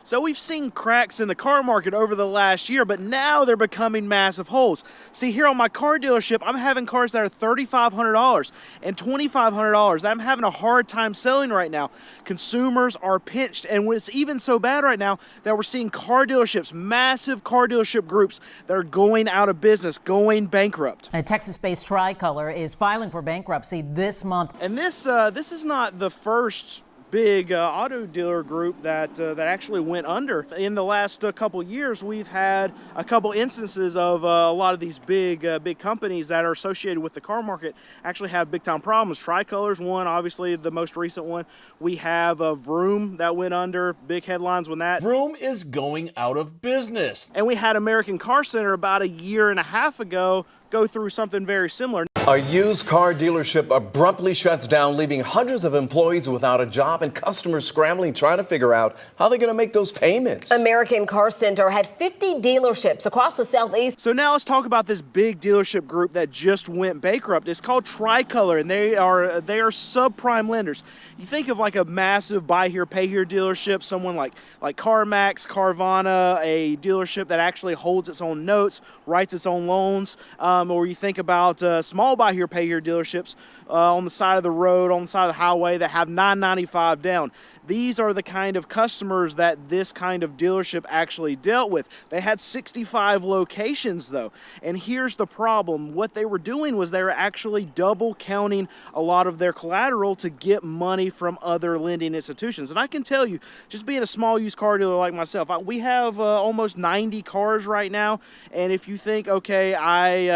So we've seen cracks in the car market over the last year, but now they're becoming massive holes. See, here on my car dealership, I'm having cars that are $3,500 and $2,500 that I'm having a hard time selling right now. Consumers are pinched, and it's even so bad right now that we're seeing car dealerships, massive car dealership groups that are going out of business, going bankrupt. A Texas-based Tricolor is filing for bankruptcy this month. And this is not the first big auto dealer group that actually went under. In the last couple years, we've had a couple instances of a lot of these big companies that are associated with the car market actually have big time problems. Tricolor's one, obviously the most recent one. We have Vroom that went under, big headlines when that. Vroom is going out of business. And we had American Car Center about a year and a half ago go through something very similar. A used car dealership abruptly shuts down, leaving hundreds of employees without a job and customers scrambling, trying to figure out how they're going to make those payments. American Car Center had 50 dealerships across the Southeast. So now let's talk about this big dealership group that just went bankrupt. It's called Tricolor, and they are subprime lenders. You think of like a massive buy here, pay here dealership, someone like CarMax, Carvana, a dealership that actually holds its own notes, writes its own loans, or you think about small buy here, pay here dealerships on the side of the road, on the side of the highway that have $9.95 down. These are the kind of customers that this kind of dealership actually dealt with. They had 65 locations though, and here's the problem. What they were doing was they were actually double counting a lot of their collateral to get money from other lending institutions. And I can tell you, just being a small used car dealer like myself, we have almost 90 cars right now, and if you think, okay, I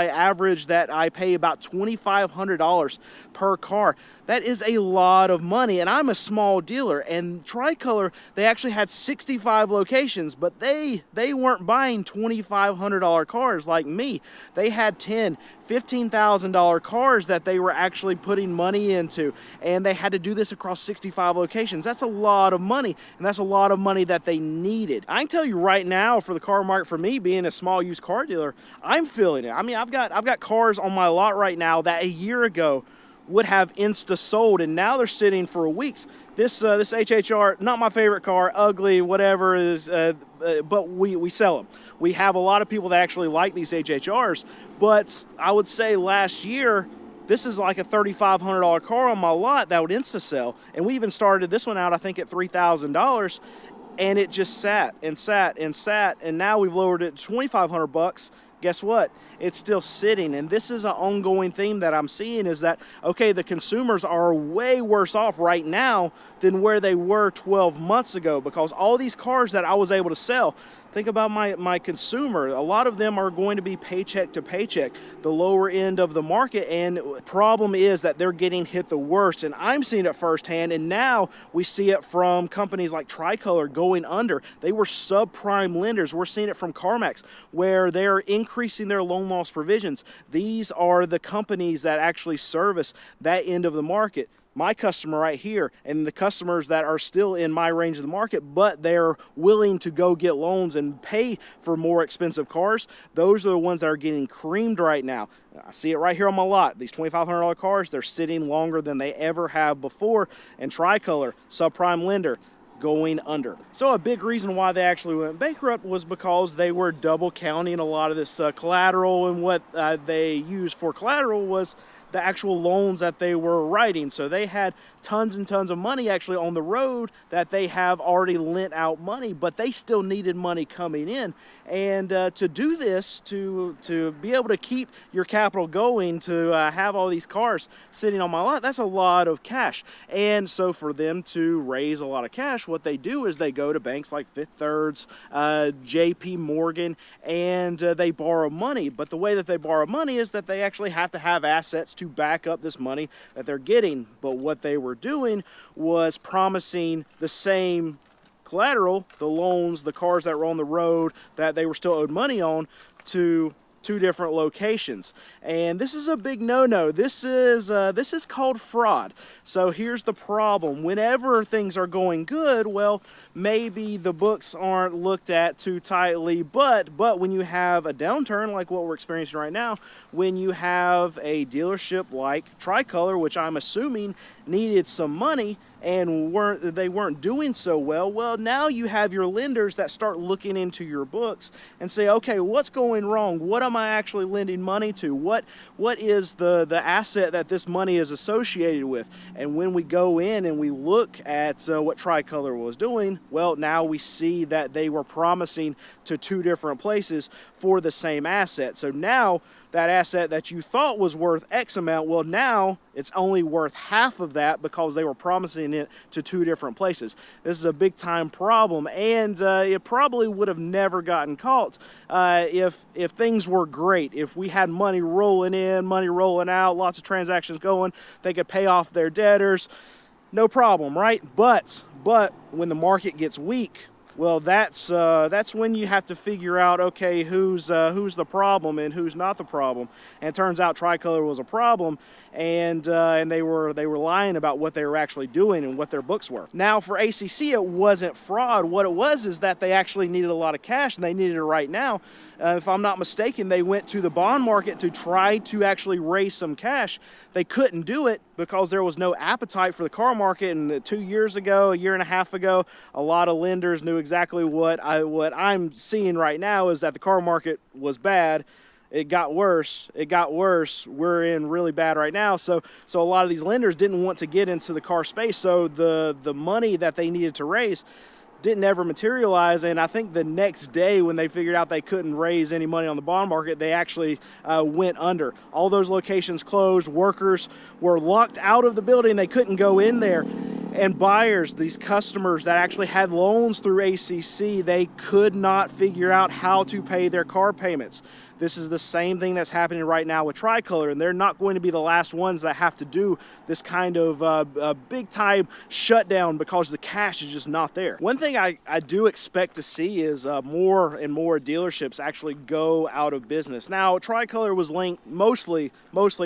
average that I pay about $2,500 per car, that is a lot of money, and I'm a small dealer. And Tricolor, they actually had 65 locations, but they weren't buying $2,500 cars like me. They had $10,000, $15,000 cars that they were actually putting money into, and they had to do this across 65 locations. That's a lot of money, and that's a lot of money that they needed. I can tell you right now, for the car market, for me being a small used car dealer, I'm feeling it. I mean, I've got cars on my lot right now that a year ago would have insta sold, and now they're sitting for weeks. This HHR, not my favorite car, ugly, whatever is, but we sell them. We have a lot of people that actually like these HHRs, but I would say last year, this is like a $3,500 car on my lot that would insta sell, and we even started this one out, I think, at $3,000, and it just sat and sat and sat, and now we've lowered it to $2,500. Guess what? It's still sitting, and this is an ongoing theme that I'm seeing, is that, okay, the consumers are way worse off right now than where they were 12 months ago, because all these cars that I was able to sell, think about my consumer, a lot of them are going to be paycheck to paycheck, the lower end of the market, and the problem is that they're getting hit the worst, and I'm seeing it firsthand, and now we see it from companies like Tricolor going under. They were subprime lenders. We're seeing it from CarMax, where they're increasing their loan loss provisions. These are the companies that actually service that end of the market. My customer right here, and the customers that are still in my range of the market, but they're willing to go get loans and pay for more expensive cars, those are the ones that are getting creamed right now. I see it right here on my lot. These $2,500 cars, they're sitting longer than they ever have before, and Tricolor, subprime lender, going under. So a big reason why they actually went bankrupt was because they were double counting a lot of this collateral, and what they used for collateral was the actual loans that they were writing. So they had tons and tons of money actually on the road that they have already lent out money, but they still needed money coming in. And to do this, to be able to keep your capital going, to have all these cars sitting on my lot, that's a lot of cash. And so for them to raise a lot of cash, what they do is they go to banks like Fifth Thirds, JP Morgan, and they borrow money. But the way that they borrow money is that they actually have to have assets to back up this money that they're getting. But what they were doing was promising the same collateral, the loans, the cars that were on the road that they were still owed money on, to two different locations. And this is a big no-no. This is called fraud. So here's the problem. Whenever things are going good, well, maybe the books aren't looked at too tightly, but when you have a downturn like what we're experiencing right now, when you have a dealership like Tricolor, which I'm assuming needed some money, and they weren't doing so well. Well, now you have your lenders that start looking into your books and say, okay, what's going wrong? What am I actually lending money to? What is the asset that this money is associated with? And when we go in and we look at what Tricolor was doing, well, now we see that they were promising to two different places for the same asset. So now that asset that you thought was worth X amount, well, now it's only worth half of that because they were promising it to two different places. This is a big time problem, and it probably would have never gotten caught if things were great. If we had money rolling in, money rolling out, lots of transactions going, they could pay off their debtors, no problem, right? But when the market gets weak, well, that's when you have to figure out, okay, who's the problem and who's not the problem. And it turns out Tricolor was a problem, and they were lying about what they were actually doing and what their books were. Now, for ACC, it wasn't fraud. What it was is that they actually needed a lot of cash, and they needed it right now. If I'm not mistaken, they went to the bond market to try to actually raise some cash. They couldn't do it because there was no appetite for the car market. And 2 years ago, a year and a half ago, a lot of lenders knew exactly what I'm seeing right now is that the car market was bad. It got worse. We're in really bad right now. So a lot of these lenders didn't want to get into the car space. So the money that they needed to raise didn't ever materialize, and I think the next day when they figured out they couldn't raise any money on the bond market, they actually went under. All those locations closed, workers were locked out of the building, they couldn't go in there, and buyers, these customers that actually had loans through ACC, they could not figure out how to pay their car payments. This is the same thing that's happening right now with Tricolor, and they're not going to be the last ones that have to do this kind of big-time shutdown because the cash is just not there. One thing I do expect to see is more and more dealerships actually go out of business. Now, Tricolor was linked mostly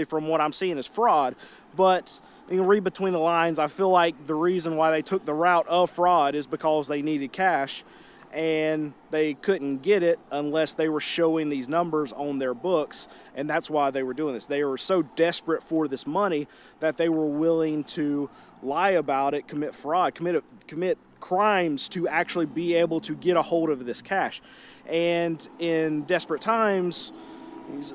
from what I'm seeing as fraud, but you can read between the lines. I feel like the reason why they took the route of fraud is because they needed cash, and they couldn't get it unless they were showing these numbers on their books, and that's why they were doing this. They were so desperate for this money that they were willing to lie about it, commit fraud, commit crimes to actually be able to get a hold of this cash. And in desperate times,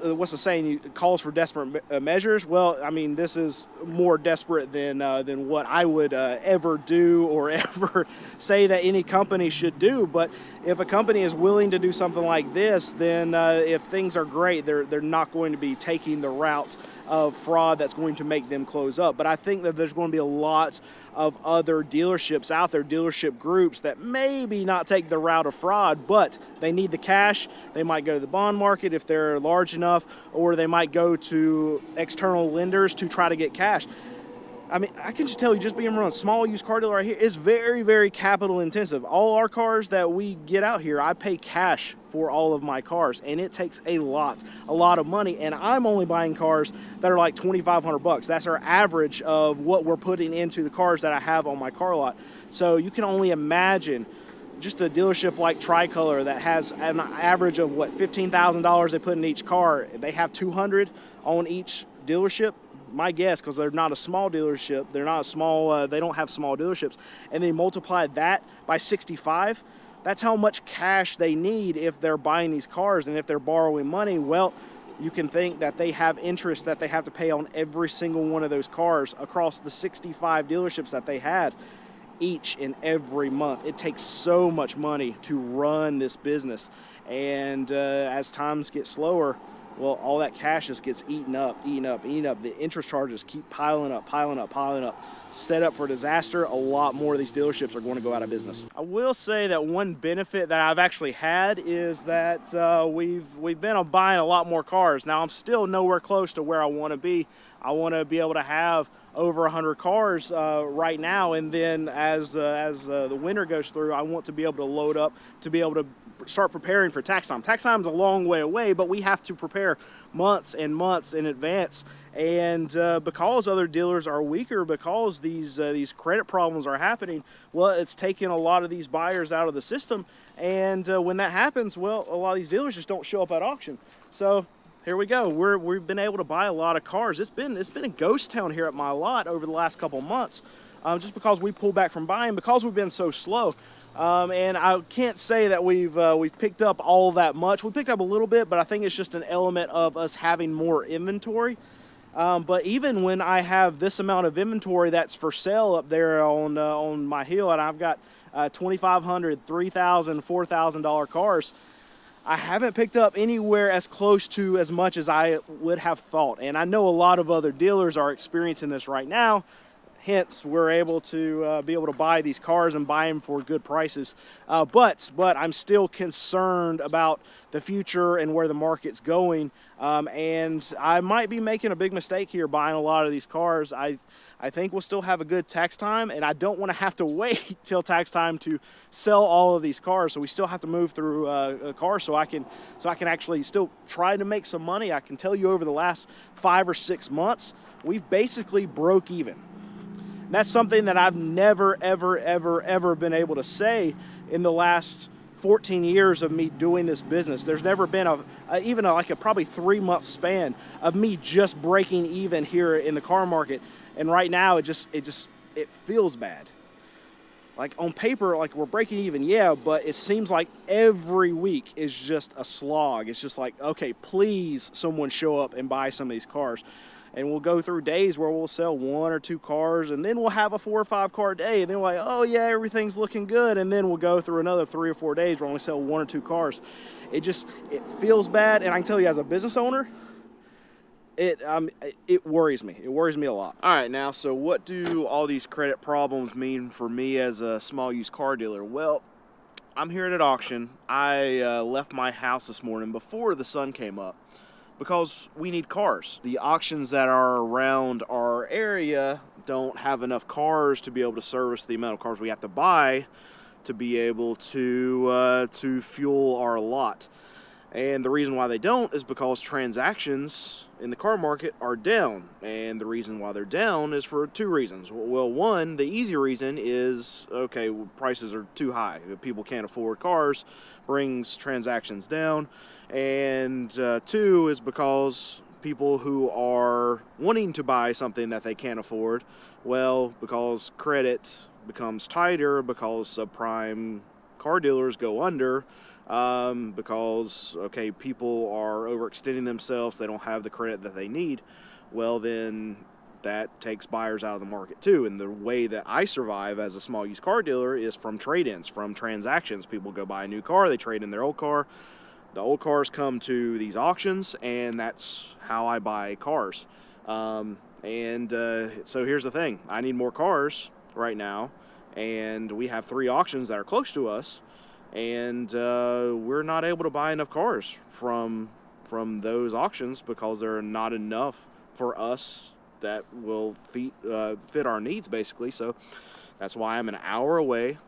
what's the saying? Calls for desperate measures. Well, I mean, this is more desperate than what I would ever do or ever say that any company should do. But if a company is willing to do something like this, then if things are great, they're not going to be taking the route of fraud that's going to make them close up. But I think that there's going to be a lot of other dealerships out there, dealership groups that maybe not take the route of fraud, but they need the cash. They might go to the bond market if they're large enough, or they might go to external lenders to try to get cash. I mean, I can just tell you, just being around a small used car dealer right here is very, very capital intensive. All our cars that we get out here, I pay cash for all of my cars, and it takes a lot of money. And I'm only buying cars that are like $2,500. That's our average of what we're putting into the cars that I have on my car lot. So you can only imagine just a dealership like Tricolor that has an average of what, $15,000 they put in each car. They have 200 on each dealership. My guess, because they're not a small dealership, they don't have small dealerships, and they multiply that by 65, that's how much cash they need if they're buying these cars. And if they're borrowing money, well, you can think that they have interest that they have to pay on every single one of those cars across the 65 dealerships that they had each and every month. It takes so much money to run this business, and as times get slower, well, all that cash just gets eaten up. The interest charges keep piling up. Set up for disaster. A lot more of these dealerships are going to go out of business. I will say that one benefit that I've actually had is that we've been buying a lot more cars. Now, I'm still nowhere close to where I want to be. I want to be able to have over 100 cars right now, and then as the winter goes through, I want to be able to load up to be able to start preparing for tax time. Tax time is a long way away, but we have to prepare months and months in advance. And because other dealers are weaker, because these credit problems are happening, well, it's taking a lot of these buyers out of the system. And when that happens, well, a lot of these dealers just don't show up at auction. So here we go. We've been able to buy a lot of cars. It's been a ghost town here at my lot over the last couple months. just because we pulled back from buying because we've been so slow. And I can't say that we've picked up all that much. We picked up a little bit, but I think it's just an element of us having more inventory. But even when I have this amount of inventory that's for sale up there on my hill, and I've got $2,500, $3,000, $4,000 cars, I haven't picked up anywhere as close to as much as I would have thought. And I know a lot of other dealers are experiencing this right now. Hence, we're able to be able to buy these cars and buy them for good prices. But I'm still concerned about the future and where the market's going. And I might be making a big mistake here buying a lot of these cars. I think we'll still have a good tax time, and I don't want to have to wait till tax time to sell all of these cars. So we still have to move through a car so I can actually still try to make some money. I can tell you over the last 5 or 6 months, we've basically broke even. That's something that I've never, ever, ever, ever been able to say in the last 14 years of me doing this business. There's never been even like a probably 3-month span of me just breaking even here in the car market. And right now, it feels bad. Like on paper, like we're breaking even, yeah, but it seems like every week is just a slog. It's just like, okay, please someone show up and buy some of these cars. And we'll go through days where we'll sell 1 or 2 cars, and then we'll have a 4 or 5 car day, and then we're like, oh yeah, everything's looking good, and then we'll go through another 3 or 4 days where we only sell 1 or 2 cars. It feels bad, and I can tell you as a business owner, it worries me. It worries me a lot. All right, now, so what do all these credit problems mean for me as a small used car dealer? Well, I'm here at an auction. I left my house this morning before the sun came up, because we need cars. The auctions that are around our area don't have enough cars to be able to service the amount of cars we have to buy to be able to fuel our lot. And the reason why they don't is because transactions in the car market are down. And the reason why they're down is for 2 reasons. Well, one, the easy reason is, okay, prices are too high. People can't afford cars, brings transactions down. And 2 is because people who are wanting to buy something that they can't afford, well, because credit becomes tighter, because subprime car dealers go under, because, okay, people are overextending themselves, they don't have the credit that they need, well, then that takes buyers out of the market too. And the way that I survive as a small used car dealer is from trade-ins, from transactions. People go buy a new car, they trade in their old car. The old cars come to these auctions, and that's how I buy cars. So here's the thing. I need more cars right now, and we have 3 auctions that are close to us, and we're not able to buy enough cars from those auctions because there are not enough for us that will fit our needs, basically. So that's why I'm an hour away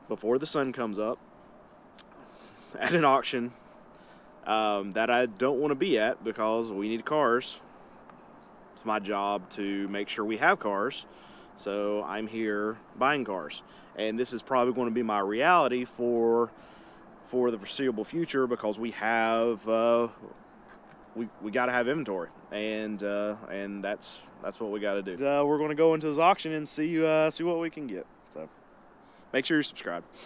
before the sun comes up at an auction that I don't want to be at because we need cars. It's my job to make sure we have cars. So I'm here buying cars. And this is probably going to be my reality for the foreseeable future because we have we got to have inventory, and that's what we got to do. We're going to go into this auction and see what we can get. So make sure you're subscribed.